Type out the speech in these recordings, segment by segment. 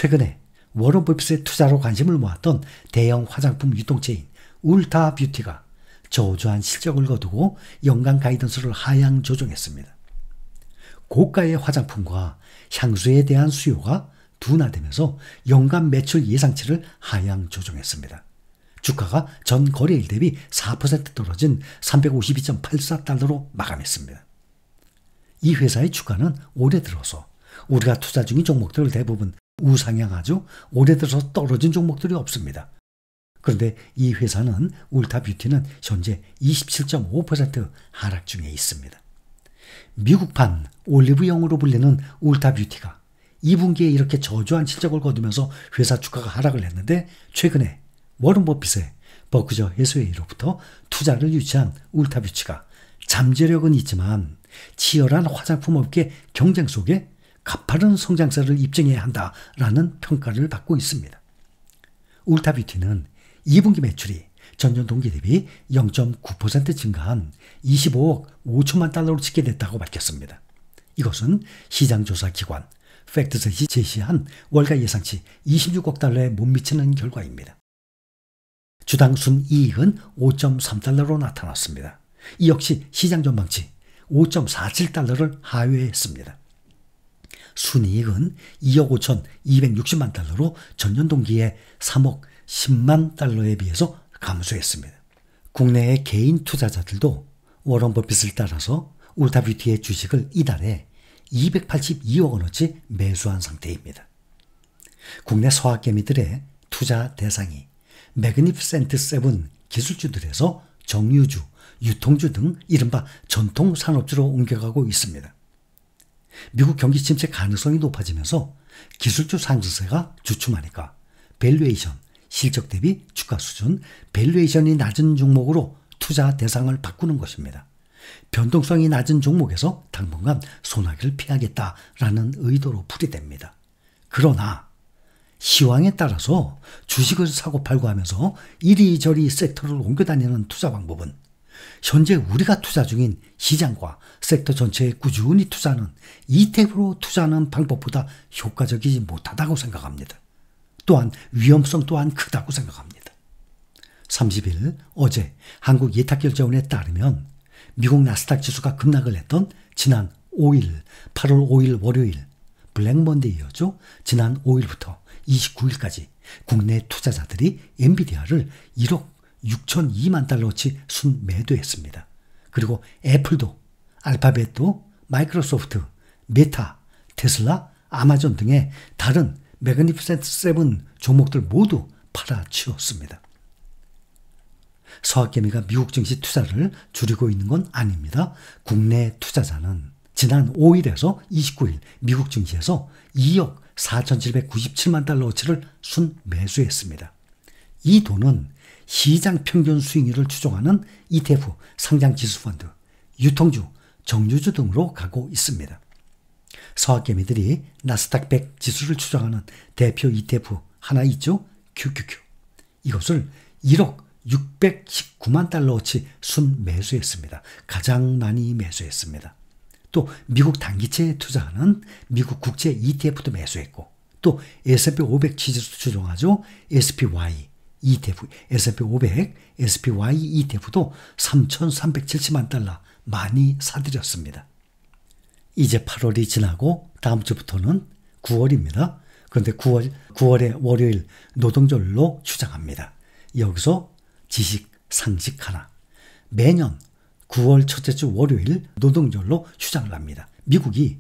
최근에 워런 버핏의 투자로 관심을 모았던 대형 화장품 유통체인 울타 뷰티가 저조한 실적을 거두고 연간 가이던스를 하향 조정했습니다. 고가의 화장품과 향수에 대한 수요가 둔화되면서 연간 매출 예상치를 하향 조정했습니다. 주가가 전 거래일 대비 4% 떨어진 352.84달러로 마감했습니다. 이 회사의 주가는 올해 들어서 우리가 투자 중인 종목들 대부분 우상향하죠. 올해 들어서 떨어진 종목들이 없습니다. 그런데 이 회사는 울타 뷰티는 현재 27.5% 하락 중에 있습니다. 미국판 올리브영으로 불리는 울타 뷰티가 2분기에 이렇게 저조한 실적을 거두면서 회사 주가가 하락을 했는데 최근에 워런 버핏의 버크셔 해서웨이로부터 투자를 유치한 울타 뷰티가 잠재력은 있지만 치열한 화장품 업계 경쟁 속에 가파른 성장세를 입증해야 한다라는 평가를 받고 있습니다. 울타 뷰티는 2분기 매출이 전년 동기 대비 0.9% 증가한 25억 5천만 달러로 집계됐다고 밝혔습니다. 이것은 시장조사기관 팩트셋이 제시한 월가 예상치 26억 달러에 못 미치는 결과입니다. 주당 순이익은 5.3달러로 나타났습니다. 이 역시 시장 전망치 5.47달러를 하회했습니다. 순이익은 2억 5천 260만 달러로 전년 동기에 3억 10만 달러에 비해서 감소했습니다. 국내의 개인 투자자들도 워런 버핏을 따라서 울타 뷰티의 주식을 이달에 282억 원어치 매수한 상태입니다. 국내 서학개미들의 투자 대상이 매그니피센트 세븐 기술주들에서 정유주, 유통주 등 이른바 전통 산업주로 옮겨가고 있습니다. 미국 경기 침체 가능성이 높아지면서 기술주 상승세가 주춤하니까 밸류에이션, 실적 대비 주가 수준, 밸류에이션이 낮은 종목으로 투자 대상을 바꾸는 것입니다. 변동성이 낮은 종목에서 당분간 소나기를 피하겠다라는 의도로 풀이됩니다. 그러나 시황에 따라서 주식을 사고 팔고 하면서 이리저리 섹터를 옮겨다니는 투자 방법은 현재 우리가 투자 중인 시장과 섹터 전체에 꾸준히 투자하는 ETF로 투자하는 방법보다 효과적이지 못하다고 생각합니다. 또한 위험성 또한 크다고 생각합니다. 30일 어제 한국 예탁결제원에 따르면 미국 나스닥 지수가 급락을 했던 지난 5일, 8월 5일 월요일 블랙먼데이였죠. 지난 5일부터 29일까지 국내 투자자들이 엔비디아를 1억 6,002만 달러어치 순매도했습니다. 그리고 애플도, 알파벳도, 마이크로소프트, 메타, 테슬라, 아마존 등의 다른 매그니피센트 세븐 종목들 모두 팔아치웠습니다. 서학개미가 미국 증시 투자를 줄이고 있는 건 아닙니다. 국내 투자자는 지난 5일에서 29일 미국 증시에서 2억 4,797만 달러어치를 순매수했습니다. 이 돈은 시장 평균 수익률을 추종하는 ETF, 상장지수펀드, 유통주, 정유주 등으로 가고 있습니다. 서학개미들이 나스닥 100 지수를 추종하는 대표 ETF 하나 있죠? QQQ. 이것을 1억 619만 달러어치 순매수했습니다. 가장 많이 매수했습니다. 또 미국 단기채에 투자하는 미국 국채 ETF도 매수했고 또 S&P 500 지수 추종하죠. SPY ETF, S&P 500, SPY ETF도 3,370만 달러 많이 사들였습니다. 이제 8월이 지나고 다음 주부터는 9월입니다. 그런데 9월의 월요일 노동절로 추정합니다. 여기서 지식, 상식 하나. 매년 9월 첫째 주 월요일 노동절로 휴장을 합니다. 미국이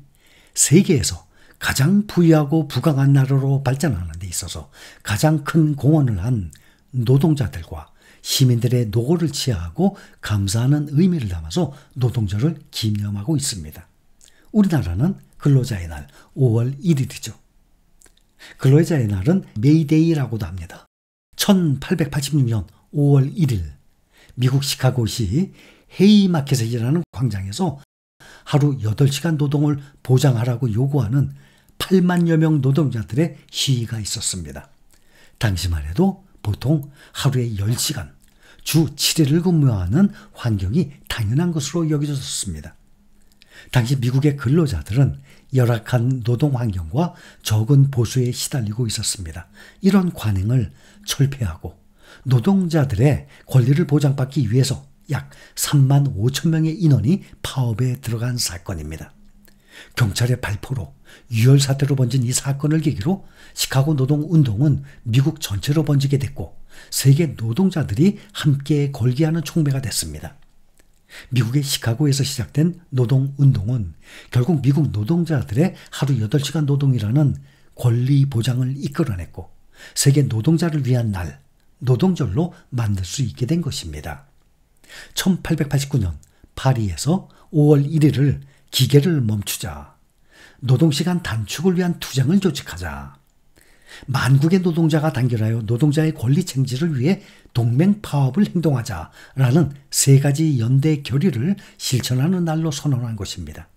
세계에서 가장 부유하고 부강한 나라로 발전하는 데 있어서 가장 큰 공헌을 한 노동자들과 시민들의 노고를 치하하고 감사하는 의미를 담아서 노동절을 기념하고 있습니다. 우리나라는 근로자의 날 5월 1일이죠. 근로자의 날은 메이데이라고도 합니다. 1886년 5월 1일 미국 시카고시 헤이마켓이라는 광장에서 하루 8시간 노동을 보장하라고 요구하는 8만여 명 노동자들의 시위가 있었습니다. 당시만 해도 보통 하루에 10시간, 주 7일을 근무하는 환경이 당연한 것으로 여겨졌습니다. 당시 미국의 근로자들은 열악한 노동 환경과 적은 보수에 시달리고 있었습니다. 이런 관행을 철폐하고 노동자들의 권리를 보장받기 위해서 약 3만 5천 명의 인원이 파업에 들어간 사건입니다. 경찰의 발포로 유혈 사태로 번진 이 사건을 계기로 시카고 노동운동은 미국 전체로 번지게 됐고 세계 노동자들이 함께 걸기하는 촉매가 됐습니다. 미국의 시카고에서 시작된 노동운동은 결국 미국 노동자들의 하루 8시간 노동이라는 권리 보장을 이끌어냈고 세계 노동자를 위한 날, 노동절로 만들 수 있게 된 것입니다. 1889년 파리에서 5월 1일을 기계를 멈추자, 노동시간 단축을 위한 투쟁을 조직하자, 만국의 노동자가 단결하여 노동자의 권리 챙지를 위해 동맹 파업을 행동하자라는 세 가지 연대 결의를 실천하는 날로 선언한 것입니다.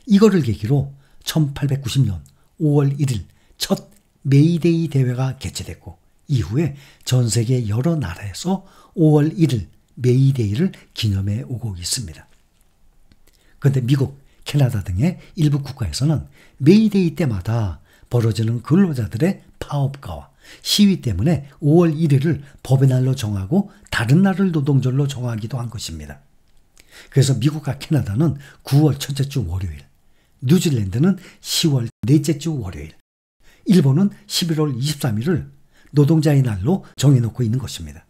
이거를 계기로 1890년 5월 1일 첫 메이데이 대회가 개최됐고 이후에 전 세계 여러 나라에서 5월 1일 메이데이를 기념해 오고 있습니다. 그런데 미국, 캐나다 등의 일부 국가에서는 메이데이 때마다 벌어지는 근로자들의 파업가와 시위 때문에 5월 1일을 법의 날로 정하고 다른 날을 노동절로 정하기도 한 것입니다. 그래서 미국과 캐나다는 9월 첫째 주 월요일, 뉴질랜드는 10월 넷째 주 월요일, 일본은 11월 23일을 노동자의 날로 정해놓고 있는 것입니다.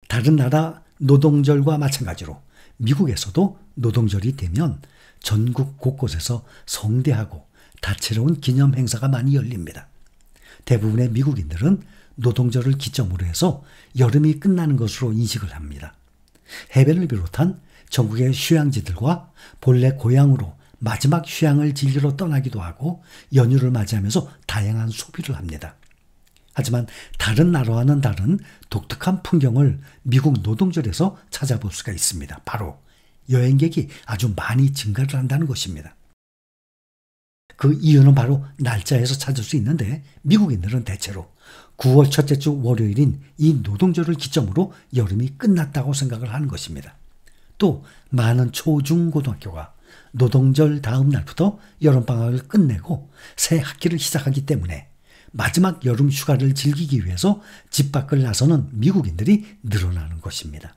다른 나라 노동절과 마찬가지로 미국에서도 노동절이 되면 전국 곳곳에서 성대하고 다채로운 기념 행사가 많이 열립니다. 대부분의 미국인들은 노동절을 기점으로 해서 여름이 끝나는 것으로 인식을 합니다. 해변을 비롯한 전국의 휴양지들과 본래 고향으로 마지막 휴양을 즐기러 떠나기도 하고 연휴를 맞이하면서 다양한 소비를 합니다. 하지만 다른 나라와는 다른 독특한 풍경을 미국 노동절에서 찾아볼 수가 있습니다. 바로 여행객이 아주 많이 증가를 한다는 것입니다. 그 이유는 바로 날짜에서 찾을 수 있는데 미국인들은 대체로 9월 첫째 주 월요일인 이 노동절을 기점으로 여름이 끝났다고 생각을 하는 것입니다. 또 많은 초중고등학교가 노동절 다음 날부터 여름방학을 끝내고 새 학기를 시작하기 때문에 마지막 여름 휴가를 즐기기 위해서 집 밖을 나서는 미국인들이 늘어나는 것입니다.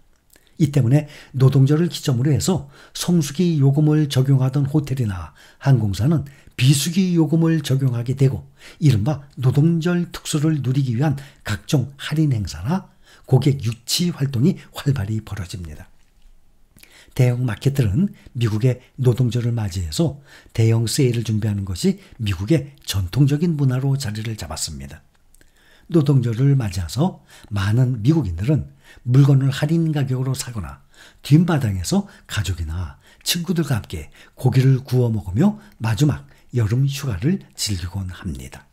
이 때문에 노동절을 기점으로 해서 성수기 요금을 적용하던 호텔이나 항공사는 비수기 요금을 적용하게 되고 이른바 노동절 특수를 누리기 위한 각종 할인 행사나 고객 유치 활동이 활발히 벌어집니다. 대형 마켓들은 미국의 노동절을 맞이해서 대형 세일을 준비하는 것이 미국의 전통적인 문화로 자리를 잡았습니다. 노동절을 맞이해서 많은 미국인들은 물건을 할인 가격으로 사거나 뒷마당에서 가족이나 친구들과 함께 고기를 구워 먹으며 마지막 여름 휴가를 즐기곤 합니다.